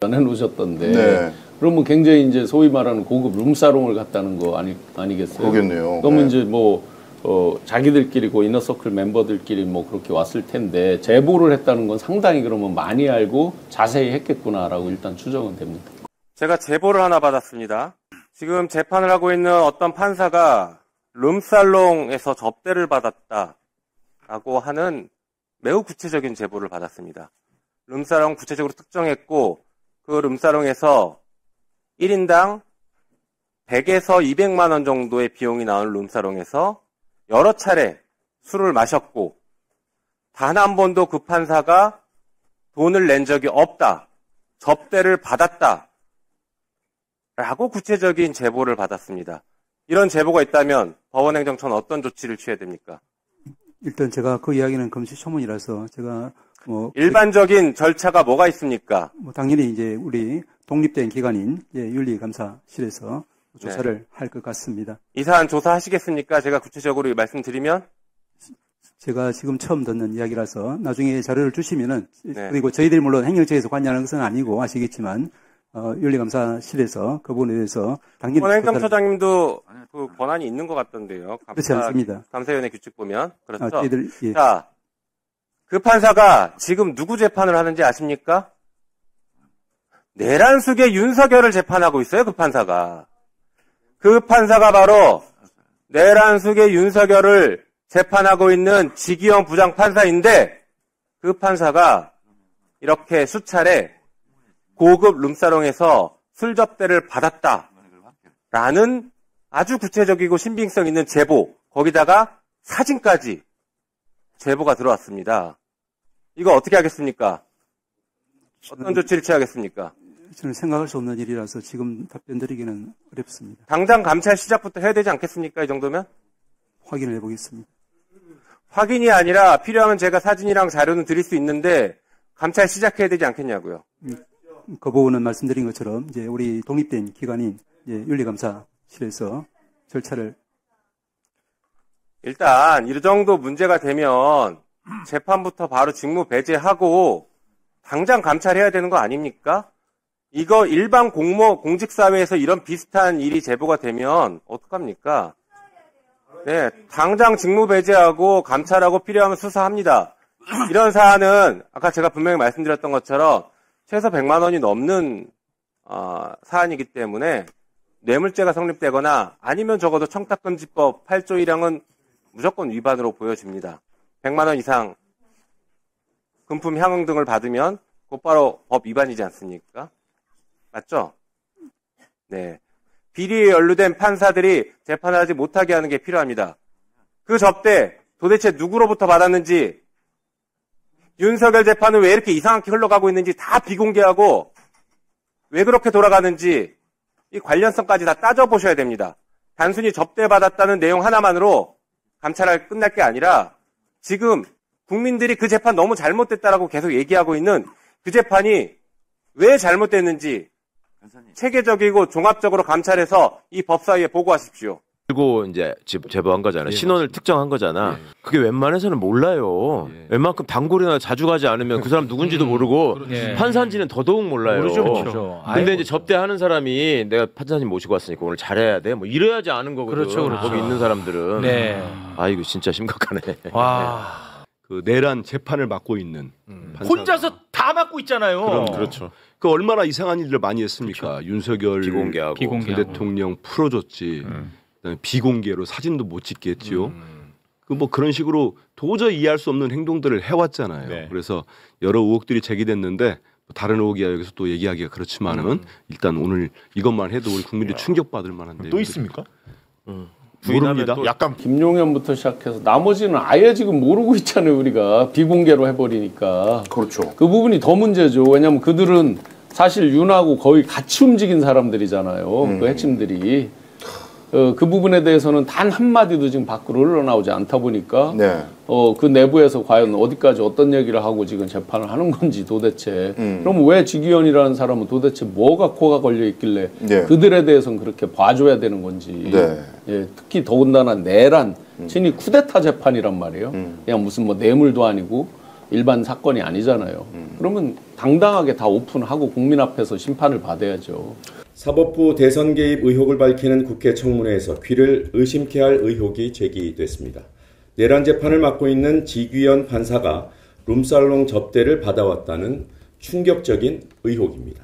해놓으셨던데 네. 그러면 굉장히 이제 소위 말하는 고급 룸사롱을 갔다는 거 아니겠어요? 그러겠네요. 그러면 네. 이제 뭐 자기들끼리 그 이너서클 멤버들끼리 뭐 그렇게 왔을 텐데 제보를 했다는 건 상당히 그러면 많이 알고 자세히 했겠구나라고 일단 추정은 됩니다. 제가 제보를 하나 받았습니다. 지금 재판을 하고 있는 어떤 판사가 룸살롱에서 접대를 받았다라고 하는 매우 구체적인 제보를 받았습니다. 룸살롱 구체적으로 특정했고 그 룸살롱에서 1인당 100에서 200만 원 정도의 비용이 나오는 룸살롱에서 여러 차례 술을 마셨고 단 한 번도 그 판사가 돈을 낸 적이 없다. 접대를 받았다. 라고 구체적인 제보를 받았습니다. 이런 제보가 있다면 법원행정처는 어떤 조치를 취해야 됩니까? 일단 제가 그 이야기는 금시초문이라서 제가 일반적인 절차가 뭐가 있습니까? 당연히 이제 우리 독립된 기관인 윤리감사실에서 조사를 할 것 같습니다. 이 사안 조사하시겠습니까? 제가 구체적으로 말씀드리면? 제가 지금 처음 듣는 이야기라서 나중에 자료를 주시면은 그리고 저희들이 물론 행정처에서 관여하는 것은 아니고 아시겠지만 윤리감사실에서 그 부분에 대해서 당연히 행정처장님도 그 권한이 있는 것 같던데요. 그렇지 않습니다. 감사위원회 규칙 보면 그렇죠. 예. 자, 그 판사가 지금 누구 재판을 하는지 아십니까? 내란숙의 윤석열을 재판하고 있어요. 그 판사가. 그 판사가 바로 내란숙의 윤석열을 재판하고 있는 지기현 부장판사인데 그 판사가 이렇게 수차례 고급 룸사롱에서 술 접대를 받았다라는 아주 구체적이고 신빙성 있는 제보, 거기다가 사진까지 제보가 들어왔습니다. 이거 어떻게 하겠습니까? 어떤 조치를 취하겠습니까? 저는 생각할 수 없는 일이라서 지금 답변 드리기는 어렵습니다. 당장 감찰 시작부터 해야 되지 않겠습니까? 이 정도면? 확인을 해보겠습니다. 확인이 아니라 필요하면 제가 사진이랑 자료는 드릴 수 있는데 감찰 시작해야 되지 않겠냐고요. 그 부분은 말씀드린 것처럼 이제 우리 독립된 기관인 윤리감사실에서 절차를 일단 이 정도 문제가 되면 재판부터 바로 직무 배제하고 당장 감찰해야 되는 거 아닙니까? 이거 일반 공직사회에서 이런 비슷한 일이 제보가 되면 어떡합니까? 네, 당장 직무 배제하고 감찰하고 필요하면 수사합니다. 이런 사안은 아까 제가 분명히 말씀드렸던 것처럼 최소 100만 원이 넘는 사안이기 때문에 뇌물죄가 성립되거나 아니면 적어도 청탁금지법 8조 1항은 무조건 위반으로 보여집니다. 100만 원 이상 금품 향응 등을 받으면 곧바로 법 위반이지 않습니까? 맞죠? 네. 비리에 연루된 판사들이 재판을 하지 못하게 하는 게 필요합니다. 그 접대 도대체 누구로부터 받았는지, 윤석열 재판은 왜 이렇게 이상하게 흘러가고 있는지 다 비공개하고 왜 그렇게 돌아가는지 이 관련성까지 다 따져보셔야 됩니다. 단순히 접대받았다는 내용 하나만으로 감찰할 끝날 게 아니라 지금 국민들이 그 재판 너무 잘못됐다라고 계속 얘기하고 있는 그 재판이 왜 잘못됐는지 체계적이고 종합적으로 감찰해서 이 법사위에 보고하십시오. 그리고 이제 제보한 거잖아. 신원을 특정한 거잖아. 그게 웬만해서는 몰라요. 웬만큼 단골이나 자주 가지 않으면 그 사람 누군지도 모르고 판사인지는 더더욱 몰라요. 모르죠. 근데 이제 접대하는 사람이 내가 판사님 모시고 왔으니까 오늘 잘해야 돼. 뭐 이래야지 아는 거거든. 그렇죠. 거기 있는 사람들은. 네. 아 이거 진짜 심각하네. 와. 그 내란 재판을 맡고 있는 혼자서 다 맡고 있잖아요. 그렇죠. 그 얼마나 이상한 일을 많이 했습니까? 그렇죠. 윤석열 비공개하고. 전 대통령 풀어줬지. 그다음에 비공개로 사진도 못 찍게 했지요. 그 뭐 그런 식으로 도저히 이해할 수 없는 행동들을 해왔잖아요. 네. 그래서 여러 의혹들이 제기됐는데 다른 의혹이야 여기서 또 얘기하기가 그렇지만은 일단 오늘 이것만 해도 우리 국민들이 충격받을 만한 또 있습니까? 모릅니다. 약간 김용현부터 시작해서 나머지는 아예 지금 모르고 있잖아요. 우리가 비공개로 해버리니까. 그렇죠. 그 부분이 더 문제죠. 왜냐하면 그들은 사실 윤하고 거의 같이 움직인 사람들이잖아요. 그 핵심들이. 그 부분에 대해서는 단 한마디도 지금 밖으로 흘러나오지 않다 보니까 네. 그 내부에서 과연 어디까지 어떤 얘기를 하고 지금 재판을 하는 건지 도대체 그럼 왜 지기현이라는 사람은 도대체 뭐가 코가 걸려 있길래 네. 그들에 대해서는 그렇게 봐줘야 되는 건지 네. 예, 특히 더군다나 내란 친이 쿠데타 재판이란 말이에요. 그냥 무슨 뭐 뇌물도 아니고 일반 사건이 아니잖아요. 그러면 당당하게 다 오픈하고 국민 앞에서 심판을 받아야죠. 사법부 대선 개입 의혹을 밝히는 국회 청문회에서 귀를 의심케 할 의혹이 제기됐습니다. 내란 재판을 맡고 있는 지규현 판사가 룸살롱 접대를 받아왔다는 충격적인 의혹입니다.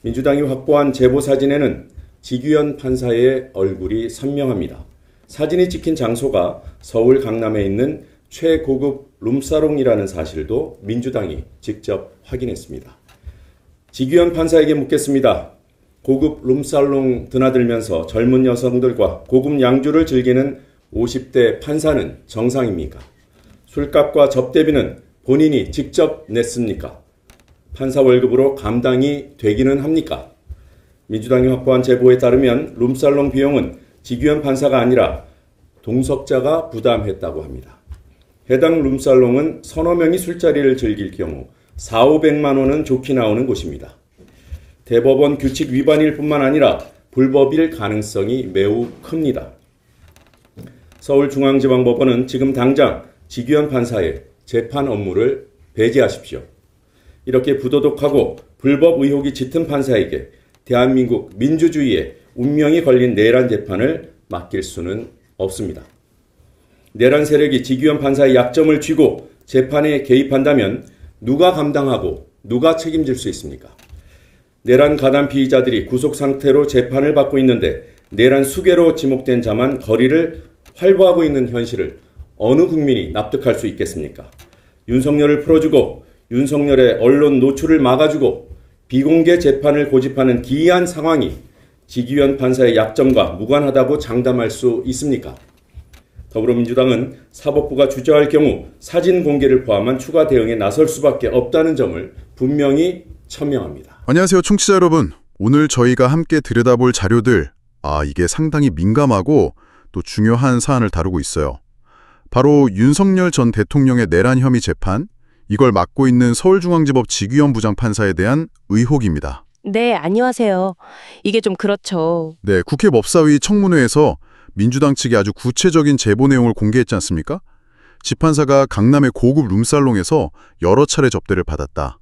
민주당이 확보한 제보 사진에는 지규현 판사의 얼굴이 선명합니다. 사진이 찍힌 장소가 서울 강남에 있는 최고급 룸사롱이라는 사실도 민주당이 직접 확인했습니다. 지규현 판사에게 묻겠습니다. 고급 룸살롱 드나들면서 젊은 여성들과 고급 양주를 즐기는 50대 판사는 정상입니까? 술값과 접대비는 본인이 직접 냈습니까? 판사 월급으로 감당이 되기는 합니까? 민주당이 확보한 제보에 따르면 룸살롱 비용은 지규현 판사가 아니라 동석자가 부담했다고 합니다. 해당 룸살롱은 서너 명이 술자리를 즐길 경우 4,500만 원은 좋게 나오는 곳입니다. 대법원 규칙 위반일 뿐만 아니라 불법일 가능성이 매우 큽니다. 서울중앙지방법원은 지금 당장 지규현 판사의 재판 업무를 배제하십시오. 이렇게 부도덕하고 불법 의혹이 짙은 판사에게 대한민국 민주주의의 운명이 걸린 내란 재판을 맡길 수는 없습니다. 내란 세력이 지규현 판사의 약점을 쥐고 재판에 개입한다면 누가 감당하고 누가 책임질 수 있습니까? 내란 가담 피의자들이 구속 상태로 재판을 받고 있는데 내란 수괴로 지목된 자만 거리를 활보하고 있는 현실을 어느 국민이 납득할 수 있겠습니까? 윤석열을 풀어주고 윤석열의 언론 노출을 막아주고 비공개 재판을 고집하는 기이한 상황이 지규현 판사의 약점과 무관하다고 장담할 수 있습니까? 더불어민주당은 사법부가 주저할 경우 사진 공개를 포함한 추가 대응에 나설 수밖에 없다는 점을 분명히 천명합니다. 안녕하세요, 청취자 여러분. 오늘 저희가 함께 들여다볼 자료들, 이게 상당히 민감하고 또 중요한 사안을 다루고 있어요. 바로 윤석열 전 대통령의 내란 혐의 재판, 이걸 맡고 있는 서울중앙지법 지규현 부장판사에 대한 의혹입니다. 네, 안녕하세요. 이게 좀 그렇죠. 네, 국회 법사위 청문회에서 민주당 측이 아주 구체적인 제보 내용을 공개했지 않습니까? 지판사가 강남의 고급 룸살롱에서 여러 차례 접대를 받았다.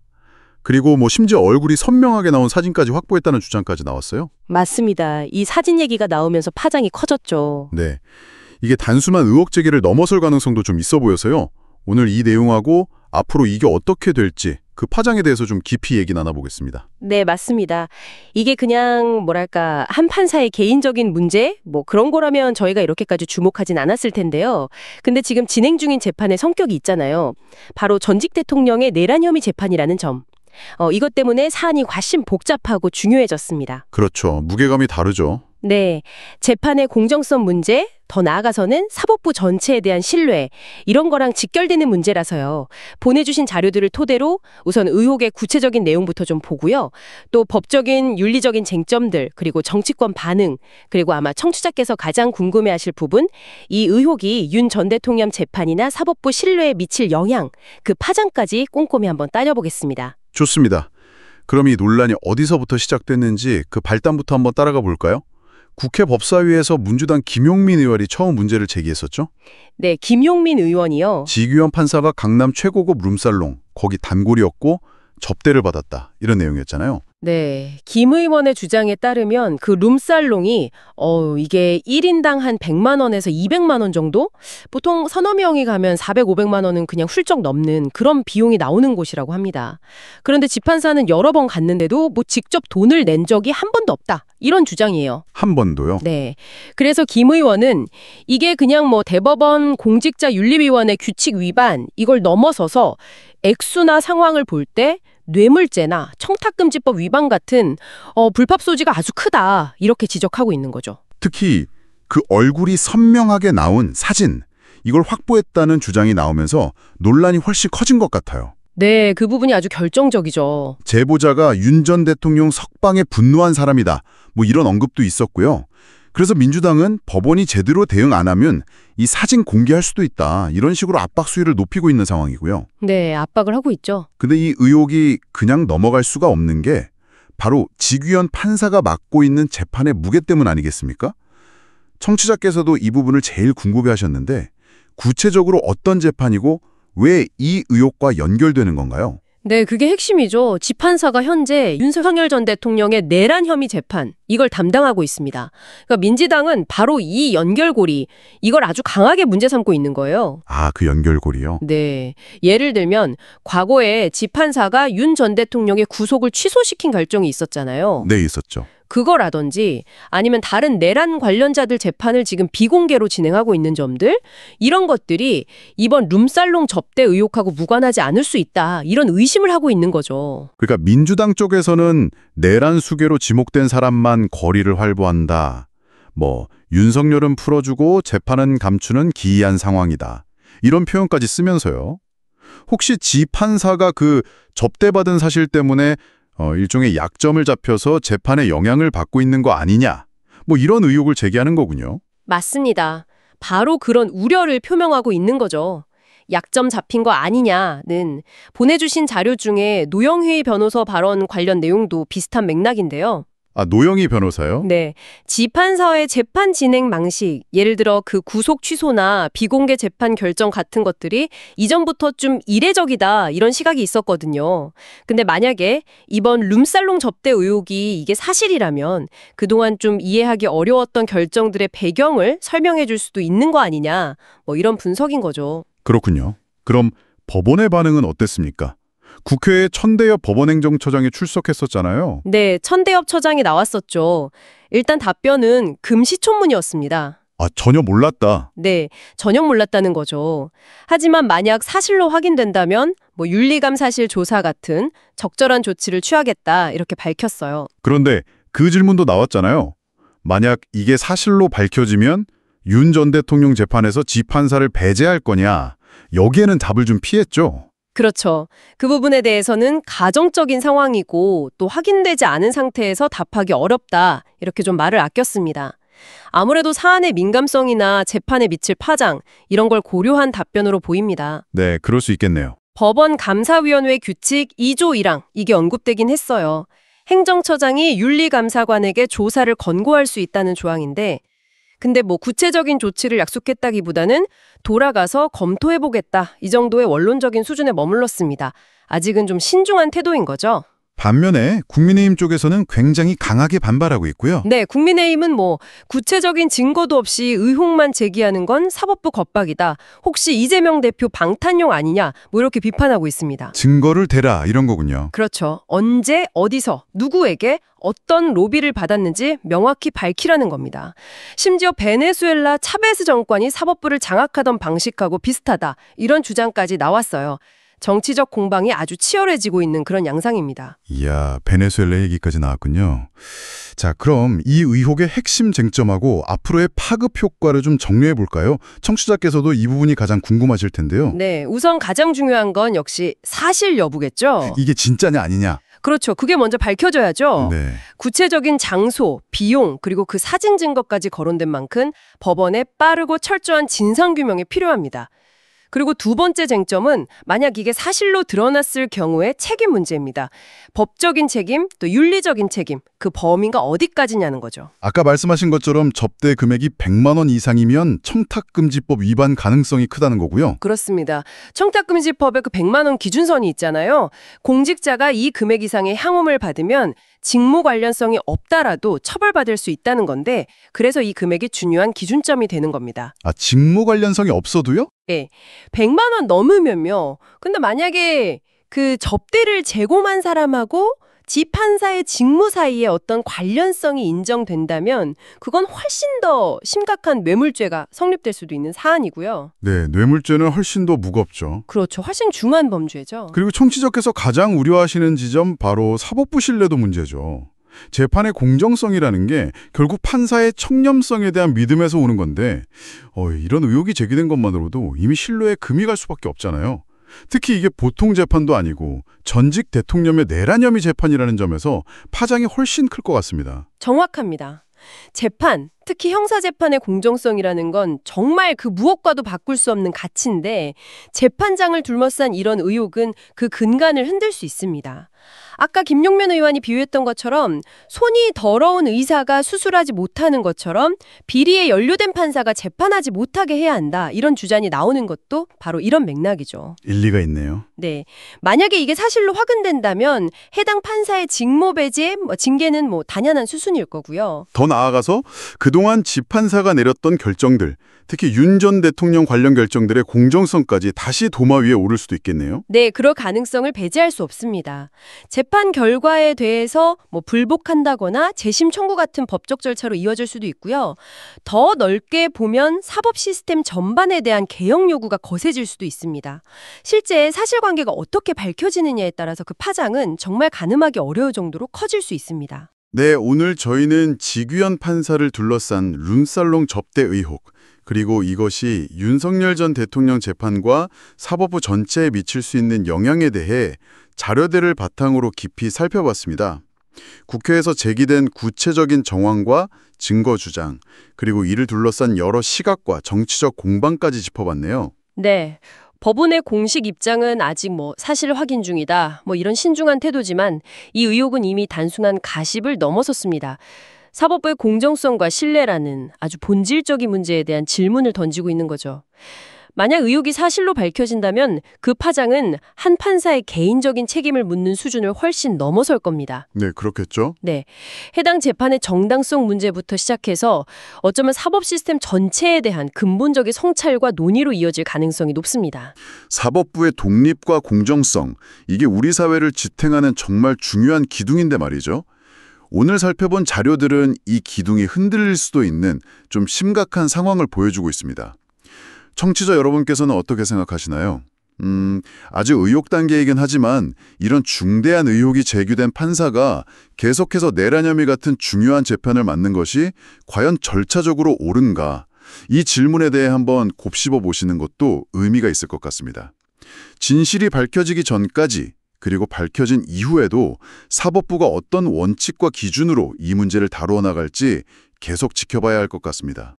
그리고 심지어 얼굴이 선명하게 나온 사진까지 확보했다는 주장까지 나왔어요. 맞습니다. 이 사진 얘기가 나오면서 파장이 커졌죠. 네, 이게 단순한 의혹 제기를 넘어설 가능성도 좀 있어 보여서요. 오늘 이 내용하고 앞으로 이게 어떻게 될지 그 파장에 대해서 좀 깊이 얘기 나눠보겠습니다. 네, 맞습니다. 이게 그냥 한 판사의 개인적인 문제? 그런 거라면 저희가 이렇게까지 주목하진 않았을 텐데요. 근데 지금 진행 중인 재판의 성격이 있잖아요. 바로 전직 대통령의 내란 혐의 재판이라는 점. 이것 때문에 사안이 훨씬 복잡하고 중요해졌습니다. 그렇죠. 무게감이 다르죠. 네, 재판의 공정성 문제, 더 나아가서는 사법부 전체에 대한 신뢰, 이런 거랑 직결되는 문제라서요. 보내주신 자료들을 토대로 우선 의혹의 구체적인 내용부터 좀 보고요. 또 법적인, 윤리적인 쟁점들, 그리고 정치권 반응, 그리고 아마 청취자께서 가장 궁금해하실 부분, 이 의혹이 윤 전 대통령 재판이나 사법부 신뢰에 미칠 영향, 그 파장까지 꼼꼼히 한번 따져보겠습니다. 좋습니다. 그럼 이 논란이 어디서부터 시작됐는지 그 발단부터 한번 따라가 볼까요? 국회 법사위에서 민주당 김용민 의원이 처음 문제를 제기했었죠? 네, 김용민 의원이요. 지규현 판사가 강남 최고급 룸살롱, 거기 단골이었고 접대를 받았다. 이런 내용이었잖아요. 네, 김 의원의 주장에 따르면 그 룸살롱이 이게 1인당 한 100만 원에서 200만 원 정도? 보통 서너 명이 가면 400, 500만 원은 그냥 훌쩍 넘는 그런 비용이 나오는 곳이라고 합니다. 그런데 지판사는 여러 번 갔는데도 직접 돈을 낸 적이 한 번도 없다. 이런 주장이에요. 한 번도요? 네. 그래서 김 의원은 이게 그냥 대법원 공직자윤리위원회 규칙 위반, 이걸 넘어서서 액수나 상황을 볼 때 뇌물죄나 청탁금지법 위반 같은 불법 소지가 아주 크다, 이렇게 지적하고 있는 거죠. 특히 그 얼굴이 선명하게 나온 사진, 이걸 확보했다는 주장이 나오면서 논란이 훨씬 커진 것 같아요. 네, 그 부분이 아주 결정적이죠. 제보자가 윤 전 대통령 석방에 분노한 사람이다, 이런 언급도 있었고요. 그래서 민주당은 법원이 제대로 대응 안 하면 이 사진 공개할 수도 있다, 이런 식으로 압박 수위를 높이고 있는 상황이고요. 네, 압박을 하고 있죠. 근데 이 의혹이 그냥 넘어갈 수가 없는 게 바로 지규현 판사가 맡고 있는 재판의 무게 때문 아니겠습니까? 청취자께서도 이 부분을 제일 궁금해하셨는데 구체적으로 어떤 재판이고 왜 이 의혹과 연결되는 건가요? 네, 그게 핵심이죠. 지판사가 현재 윤석열 전 대통령의 내란 혐의 재판, 이걸 담당하고 있습니다. 그러니까 민주당은 바로 이 연결고리, 이걸 아주 강하게 문제 삼고 있는 거예요. 아, 그 연결고리요? 네. 예를 들면 과거에 지판사가 윤 전 대통령의 구속을 취소시킨 결정이 있었잖아요. 네, 있었죠. 그거라든지 아니면 다른 내란 관련자들 재판을 지금 비공개로 진행하고 있는 점들, 이런 것들이 이번 룸살롱 접대 의혹하고 무관하지 않을 수 있다, 이런 의심을 하고 있는 거죠. 그러니까 민주당 쪽에서는 내란 수괴로 지목된 사람만 거리를 활보한다. 윤석열은 풀어주고 재판은 감추는 기이한 상황이다. 이런 표현까지 쓰면서요. 혹시 지 판사가 그 접대받은 사실 때문에 일종의 약점을 잡혀서 재판에 영향을 받고 있는 거 아니냐? 이런 의혹을 제기하는 거군요. 맞습니다. 바로 그런 우려를 표명하고 있는 거죠. 약점 잡힌 거 아니냐는 보내주신 자료 중에 노영희 변호사 발언 관련 내용도 비슷한 맥락인데요. 아, 노영희 변호사요? 네. 지판사의 재판 진행 방식, 예를 들어 그 구속 취소나 비공개 재판 결정 같은 것들이 이전부터 좀 이례적이다, 이런 시각이 있었거든요. 근데 만약에 이번 룸살롱 접대 의혹이 이게 사실이라면 그동안 좀 이해하기 어려웠던 결정들의 배경을 설명해 줄 수도 있는 거 아니냐, 이런 분석인 거죠. 그렇군요. 그럼 법원의 반응은 어땠습니까? 국회에 천대엽 법원행정처장이 출석했었잖아요. 네, 천대엽 처장이 나왔었죠. 일단 답변은 금시초문이었습니다. 아, 전혀 몰랐다. 네, 전혀 몰랐다는 거죠. 하지만 만약 사실로 확인된다면 윤리감 사실 조사 같은 적절한 조치를 취하겠다, 이렇게 밝혔어요. 그런데 그 질문도 나왔잖아요. 만약 이게 사실로 밝혀지면 윤 전 대통령 재판에서 지판사를 배제할 거냐. 여기에는 답을 좀 피했죠. 그렇죠. 그 부분에 대해서는 가정적인 상황이고 또 확인되지 않은 상태에서 답하기 어렵다, 이렇게 좀 말을 아꼈습니다. 아무래도 사안의 민감성이나 재판에 미칠 파장, 이런 걸 고려한 답변으로 보입니다. 네, 그럴 수 있겠네요. 법원 감사위원회 규칙 2조 1항, 이게 언급되긴 했어요. 행정처장이 윤리감사관에게 조사를 권고할 수 있다는 조항인데, 근데 구체적인 조치를 약속했다기보다는 돌아가서 검토해보겠다, 이 정도의 원론적인 수준에 머물렀습니다. 아직은 좀 신중한 태도인 거죠. 반면에 국민의힘 쪽에서는 굉장히 강하게 반발하고 있고요. 네, 국민의힘은 구체적인 증거도 없이 의혹만 제기하는 건 사법부 겁박이다, 혹시 이재명 대표 방탄용 아니냐, 이렇게 비판하고 있습니다. 증거를 대라, 이런 거군요. 그렇죠. 언제, 어디서, 누구에게 어떤 로비를 받았는지 명확히 밝히라는 겁니다. 심지어 베네수엘라 차베스 정권이 사법부를 장악하던 방식하고 비슷하다, 이런 주장까지 나왔어요. 정치적 공방이 아주 치열해지고 있는 그런 양상입니다. 이야, 베네수엘라 얘기까지 나왔군요. 자, 그럼 이 의혹의 핵심 쟁점하고 앞으로의 파급 효과를 좀 정리해 볼까요? 청취자께서도 이 부분이 가장 궁금하실 텐데요. 네, 우선 가장 중요한 건 역시 사실 여부겠죠. 이게 진짜냐 아니냐. 그렇죠. 그게 먼저 밝혀져야죠. 네. 구체적인 장소, 비용, 그리고 그 사진 증거까지 거론된 만큼 법원에 빠르고 철저한 진상규명이 필요합니다. 그리고 두 번째 쟁점은 만약 이게 사실로 드러났을 경우의 책임 문제입니다. 법적인 책임, 또 윤리적인 책임, 그 범위가 어디까지냐는 거죠. 아까 말씀하신 것처럼 접대 금액이 100만 원 이상이면 청탁금지법 위반 가능성이 크다는 거고요. 그렇습니다. 청탁금지법에 그 100만 원 기준선이 있잖아요. 공직자가 이 금액 이상의 향응을 받으면 직무 관련성이 없다라도 처벌받을 수 있다는 건데, 그래서 이 금액이 중요한 기준점이 되는 겁니다. 아, 직무 관련성이 없어도요? 네. 100만 원 넘으면요. 근데 만약에 그 접대를 제공한 사람하고 지판사의 직무 사이에 어떤 관련성이 인정된다면 그건 훨씬 더 심각한 뇌물죄가 성립될 수도 있는 사안이고요. 네, 뇌물죄는 훨씬 더 무겁죠. 그렇죠. 훨씬 중한 범죄죠. 그리고 청취자께서 가장 우려하시는 지점 바로 사법부 신뢰도 문제죠. 재판의 공정성이라는 게 결국 판사의 청렴성에 대한 믿음에서 오는 건데 이런 의혹이 제기된 것만으로도 이미 신뢰에 금이 갈 수밖에 없잖아요. 특히 이게 보통 재판도 아니고 전직 대통령의 내란 혐의 재판이라는 점에서 파장이 훨씬 클 것 같습니다. 정확합니다. 재판, 특히 형사재판의 공정성이라는 건 정말 그 무엇과도 바꿀 수 없는 가치인데 재판장을 둘러싼 이런 의혹은 그 근간을 흔들 수 있습니다. 아까 김용면 의원이 비유했던 것처럼 손이 더러운 의사가 수술하지 못하는 것처럼 비리에 연루된 판사가 재판하지 못하게 해야 한다. 이런 주장이 나오는 것도 바로 이런 맥락이죠. 일리가 있네요. 네. 만약에 이게 사실로 확인된다면 해당 판사의 직무 배제, 징계는 당연한 수순일 거고요. 더 나아가서 그동안 지판사가 내렸던 결정들, 특히 윤 전 대통령 관련 결정들의 공정성까지 다시 도마 위에 오를 수도 있겠네요. 네, 그럴 가능성을 배제할 수 없습니다. 재판 결과에 대해서 불복한다거나 재심 청구 같은 법적 절차로 이어질 수도 있고요. 더 넓게 보면 사법 시스템 전반에 대한 개혁 요구가 거세질 수도 있습니다. 실제 사실관계가 어떻게 밝혀지느냐에 따라서 그 파장은 정말 가늠하기 어려울 정도로 커질 수 있습니다. 네, 오늘 저희는 지규현 판사를 둘러싼 룸살롱 접대 의혹, 그리고 이것이 윤석열 전 대통령 재판과 사법부 전체에 미칠 수 있는 영향에 대해 자료들을 바탕으로 깊이 살펴봤습니다. 국회에서 제기된 구체적인 정황과 증거 주장, 그리고 이를 둘러싼 여러 시각과 정치적 공방까지 짚어봤네요. 네. 법원의 공식 입장은 아직 사실 확인 중이다. 이런 신중한 태도지만 이 의혹은 이미 단순한 가십을 넘어섰습니다. 사법부의 공정성과 신뢰라는 아주 본질적인 문제에 대한 질문을 던지고 있는 거죠. 만약 의혹이 사실로 밝혀진다면 그 파장은 한 판사의 개인적인 책임을 묻는 수준을 훨씬 넘어설 겁니다. 네, 그렇겠죠. 네, 해당 재판의 정당성 문제부터 시작해서 어쩌면 사법 시스템 전체에 대한 근본적인 성찰과 논의로 이어질 가능성이 높습니다. 사법부의 독립과 공정성, 이게 우리 사회를 지탱하는 정말 중요한 기둥인데 말이죠. 오늘 살펴본 자료들은 이 기둥이 흔들릴 수도 있는 좀 심각한 상황을 보여주고 있습니다. 청취자 여러분께서는 어떻게 생각하시나요? 아직 의혹 단계이긴 하지만 이런 중대한 의혹이 제기된 판사가 계속해서 내란 혐의 같은 중요한 재판을 맡는 것이 과연 절차적으로 옳은가? 이 질문에 대해 한번 곱씹어 보시는 것도 의미가 있을 것 같습니다. 진실이 밝혀지기 전까지 그리고 밝혀진 이후에도 사법부가 어떤 원칙과 기준으로 이 문제를 다루어 나갈지 계속 지켜봐야 할 것 같습니다.